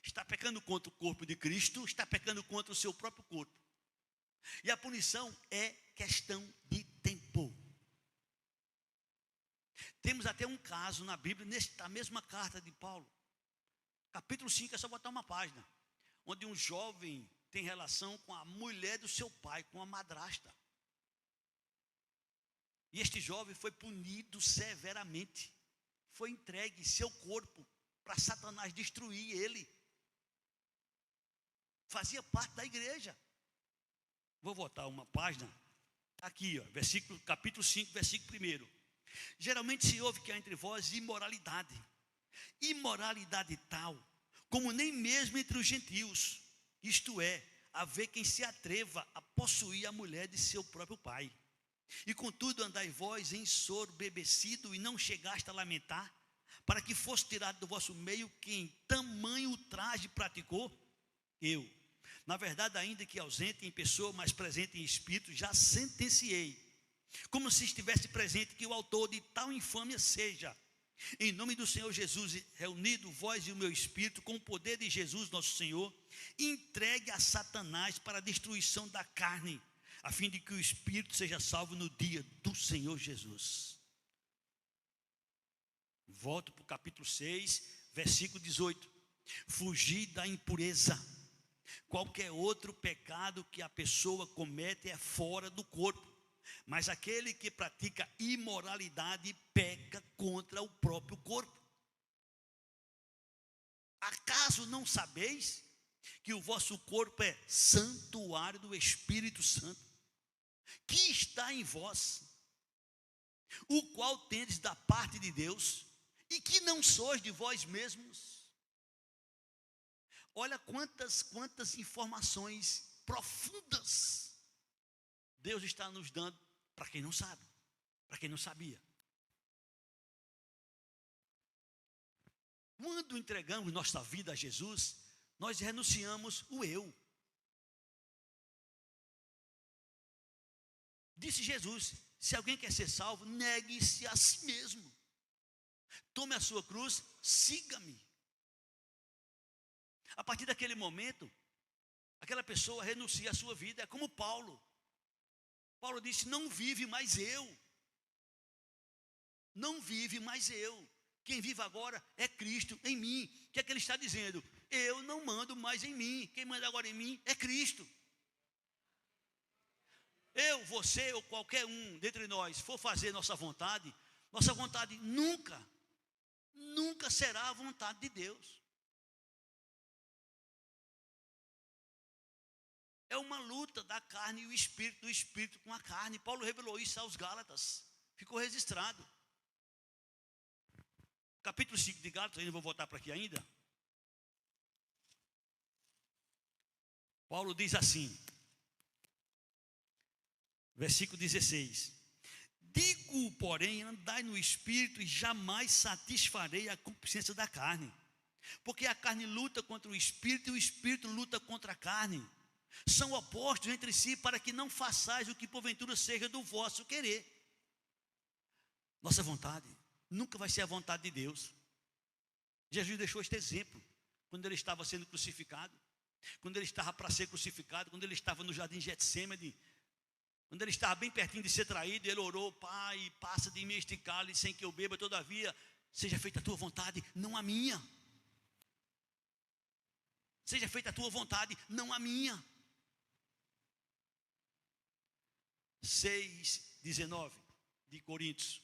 Está pecando contra o corpo de Cristo, está pecando contra o seu próprio corpo. E a punição é questão de tempo. Temos até um caso na Bíblia, nesta mesma carta de Paulo, capítulo 5, é só botar uma página, onde um jovem tem relação com a mulher do seu pai, com a madrasta. E este jovem foi punido severamente, foi entregue seu corpo para Satanás destruir ele. Fazia parte da igreja. Vou botar uma página, aqui, ó, capítulo 5, versículo 1. Geralmente se ouve que há entre vós imoralidade tal, como nem mesmo entre os gentios, isto é, haver quem se atreva a possuir a mulher de seu próprio pai. E contudo andai vós ensoberbecido e não chegaste a lamentar, para que fosse tirado do vosso meio quem tamanho ultraje praticou? Eu, na verdade, ainda que ausente em pessoa, mas presente em espírito, já sentenciei, como se estivesse presente, que o autor de tal infâmia seja, em nome do Senhor Jesus, reunido vós e o meu espírito, com o poder de Jesus nosso Senhor, entregue a Satanás para a destruição da carne, a fim de que o espírito seja salvo no dia do Senhor Jesus. Volto para o capítulo 6, versículo 18. Fugir da impureza. Qualquer outro pecado que a pessoa comete é fora do corpo, mas aquele que pratica imoralidade peca contra o próprio corpo. Acaso não sabeis que o vosso corpo é santuário do Espírito Santo, que está em vós, o qual tendes da parte de Deus, e que não sois de vós mesmos? Olha quantas informações profundas Deus está nos dando para quem não sabe, para quem não sabia. Quando entregamos nossa vida a Jesus, nós renunciamos o eu. Disse Jesus: se alguém quer ser salvo, negue-se a si mesmo. Tome a sua cruz, siga-me. A partir daquele momento, aquela pessoa renuncia a sua vida. É como Paulo. Paulo disse: não vive mais eu. Não vive mais eu. Quem vive agora é Cristo em mim. O que é que ele está dizendo? Eu não mando mais em mim. Quem manda agora em mim é Cristo. Eu, você ou qualquer um dentre nós for fazer nossa vontade nunca será a vontade de Deus. É uma luta da carne e o espírito, do espírito com a carne. Paulo revelou isso aos Gálatas. Ficou registrado. Capítulo 5 de Gálatas, ainda vou voltar para aqui ainda. Paulo diz assim, versículo 16: digo, porém, andai no espírito e jamais satisfarei a concupiscência da carne. Porque a carne luta contra o espírito e o espírito luta contra a carne. São opostos entre si, para que não façais o que porventura seja do vosso querer. Nossa vontade nunca vai ser a vontade de Deus. Jesus deixou este exemplo quando ele estava sendo crucificado, quando ele estava para ser crucificado, quando ele estava no jardim Getsêmani, quando ele estava bem pertinho de ser traído. Ele orou: Pai, passa de mim este cálice sem que eu beba, todavia seja feita a tua vontade, não a minha. Seja feita a tua vontade, não a minha. 6:19 de Coríntios: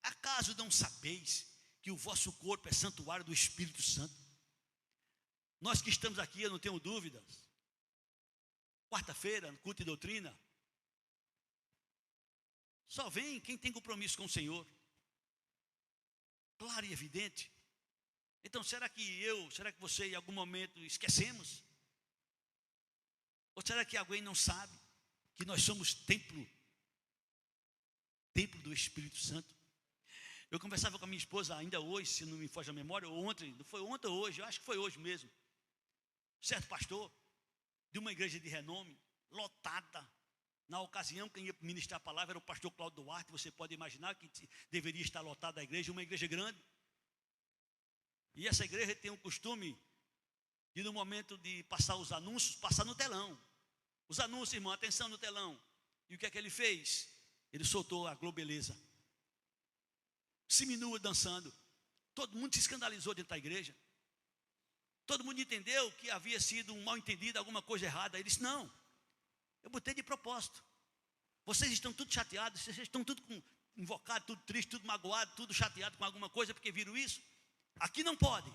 acaso não sabeis que o vosso corpo é santuário do Espírito Santo? Nós que estamos aqui, eu não tenho dúvidas, quarta-feira, no culto de doutrina, só vem quem tem compromisso com o Senhor, claro e evidente. Então será que você em algum momento esquecemos? Ou será que alguém não sabe que nós somos templo do Espírito Santo? Eu conversava com a minha esposa ainda hoje, se não me foge a memória, ou ontem, não foi ontem ou hoje, eu acho que foi hoje mesmo. Certo pastor, de uma igreja de renome, lotada. Na ocasião, quem ia ministrar a palavra era o pastor Cláudio Duarte. Você pode imaginar que deveria estar lotada a igreja, uma igreja grande. E essa igreja tem um costume E no momento de passar os anúncios, passar no telão. Os anúncios, irmão, atenção no telão. E o que é que ele fez? Ele soltou a Globeleza. Seminua dançando. Todo mundo se escandalizou dentro da igreja. Todo mundo entendeu que havia sido um mal entendido, alguma coisa errada. Ele disse, não, eu botei de propósito. Vocês estão tudo chateados, vocês estão tudo invocados, tudo triste, tudo magoado, tudo chateado com alguma coisa, porque viram isso. Aqui não pode,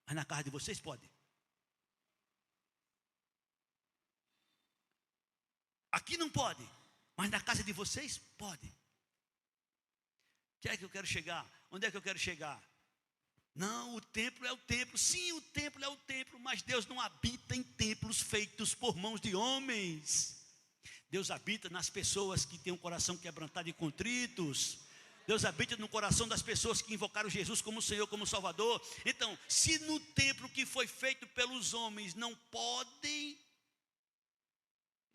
mas na casa de vocês pode. Aqui não pode, mas na casa de vocês pode. O que é que eu quero chegar? Onde é que eu quero chegar? Não, o templo é o templo. Sim, o templo é o templo, mas Deus não habita em templos feitos por mãos de homens. Deus habita nas pessoas que têm um coração quebrantado e contritos. Deus habita no coração das pessoas que invocaram Jesus como Senhor, como Salvador. Então, se no templo que foi feito pelos homens não podem,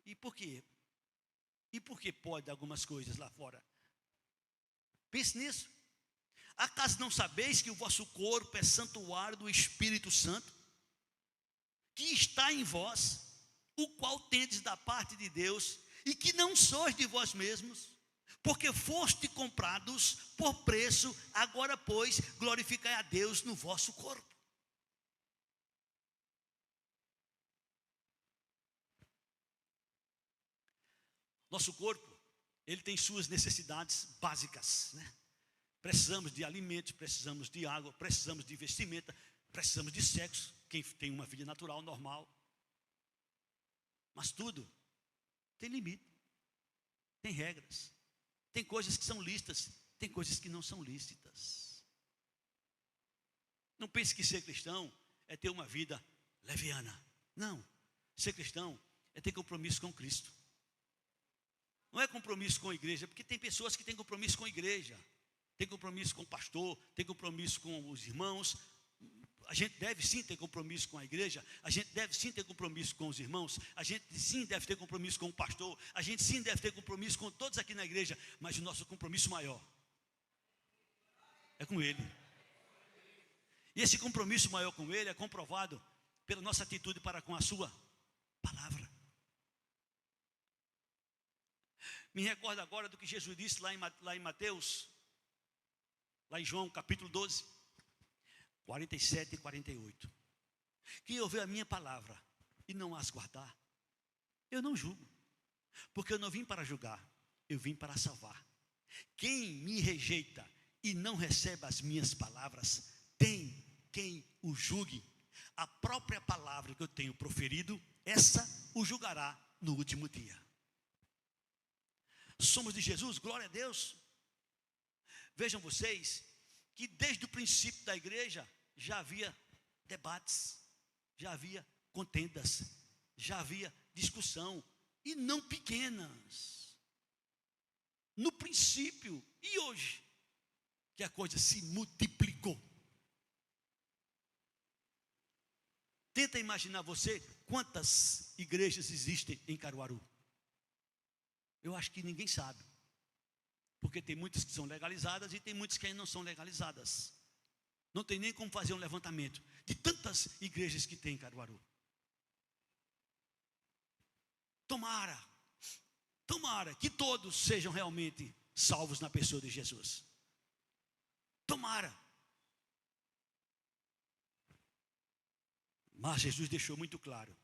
e por quê? E por que pode algumas coisas lá fora? Pense nisso. Acaso não sabeis que o vosso corpo é santuário do Espírito Santo, que está em vós, o qual tendes da parte de Deus, e que não sois de vós mesmos, porque foste comprados por preço, agora pois glorificai a Deus no vosso corpo. Nosso corpo, ele tem suas necessidades básicas, né? Precisamos de alimentos, precisamos de água, precisamos de vestimenta, precisamos de sexo, quem tem uma vida natural, normal. Mas tudo tem limite, tem regras, tem coisas que são lícitas, tem coisas que não são lícitas. Não pense que ser cristão é ter uma vida leviana. Não, ser cristão é ter compromisso com Cristo. Não é compromisso com a igreja, porque tem pessoas que têm compromisso com a igreja, tem compromisso com o pastor, tem compromisso com os irmãos. A gente deve sim ter compromisso com a igreja, a gente deve sim ter compromisso com os irmãos, a gente sim deve ter compromisso com o pastor, a gente sim deve ter compromisso com todos aqui na igreja, mas o nosso compromisso maior é com Ele. E esse compromisso maior com Ele é comprovado pela nossa atitude para com a sua palavra. Me recordo agora do que Jesus disse lá em Mateus, lá em João capítulo 12, 47 e 48. Quem ouvir a minha palavra e não as guardar, eu não julgo, porque eu não vim para julgar, eu vim para salvar. Quem me rejeita e não recebe as minhas palavras, tem quem o julgue. A própria palavra que eu tenho proferido, essa o julgará no último dia. Somos de Jesus, glória a Deus. Vejam vocês que desde o princípio da igreja já havia debates, já havia contendas, já havia discussão, e não pequenas. No princípio, e hoje, que a coisa se multiplicou. Tenta imaginar você quantas igrejas existem em Caruaru. Eu acho que ninguém sabe. Porque tem muitas que são legalizadas e tem muitas que ainda não são legalizadas. Não tem nem como fazer um levantamento de tantas igrejas que tem em Caruaru. Tomara que todos sejam realmente salvos na pessoa de Jesus. Tomara. Mas Jesus deixou muito claro.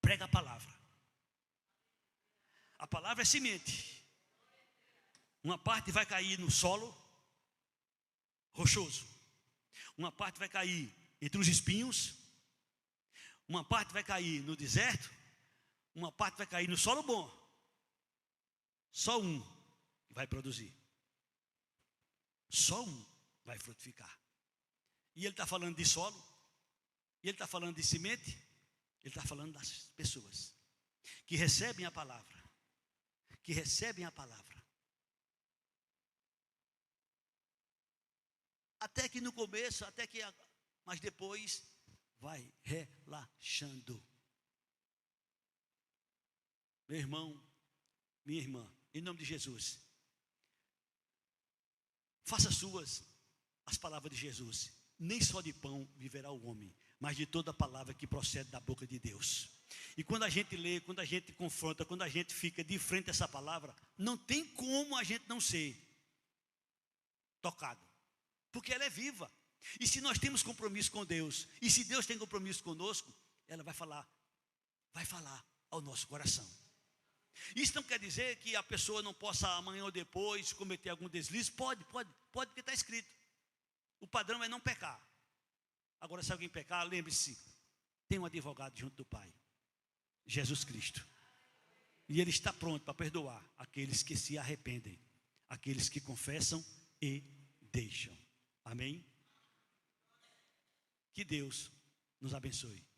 Prega a palavra. A palavra é semente. Uma parte vai cair no solo rochoso. Uma parte vai cair entre os espinhos. Uma parte vai cair no deserto. Uma parte vai cair no solo bom. Só um vai produzir. Só um vai frutificar. E ele está falando de solo. E ele está falando de semente. Ele está falando das pessoas que recebem a palavra. Até que no começo, mas depois vai relaxando. Meu irmão, minha irmã, em nome de Jesus, faça suas as palavras de Jesus nem só de pão viverá o homem, mas de toda palavra que procede da boca de Deus. E quando a gente lê, quando a gente confronta, quando a gente fica de frente a essa palavra, não tem como a gente não ser tocado, porque ela é viva. E se nós temos compromisso com Deus, e se Deus tem compromisso conosco, ela vai falar ao nosso coração. Isso não quer dizer que a pessoa não possa amanhã ou depois cometer algum deslize. Pode, porque está escrito. O padrão é não pecar. Agora, se alguém pecar, lembre-se, tem um advogado junto do Pai, Jesus Cristo. E Ele está pronto para perdoar aqueles que se arrependem, aqueles que confessam e deixam. Amém? Que Deus nos abençoe.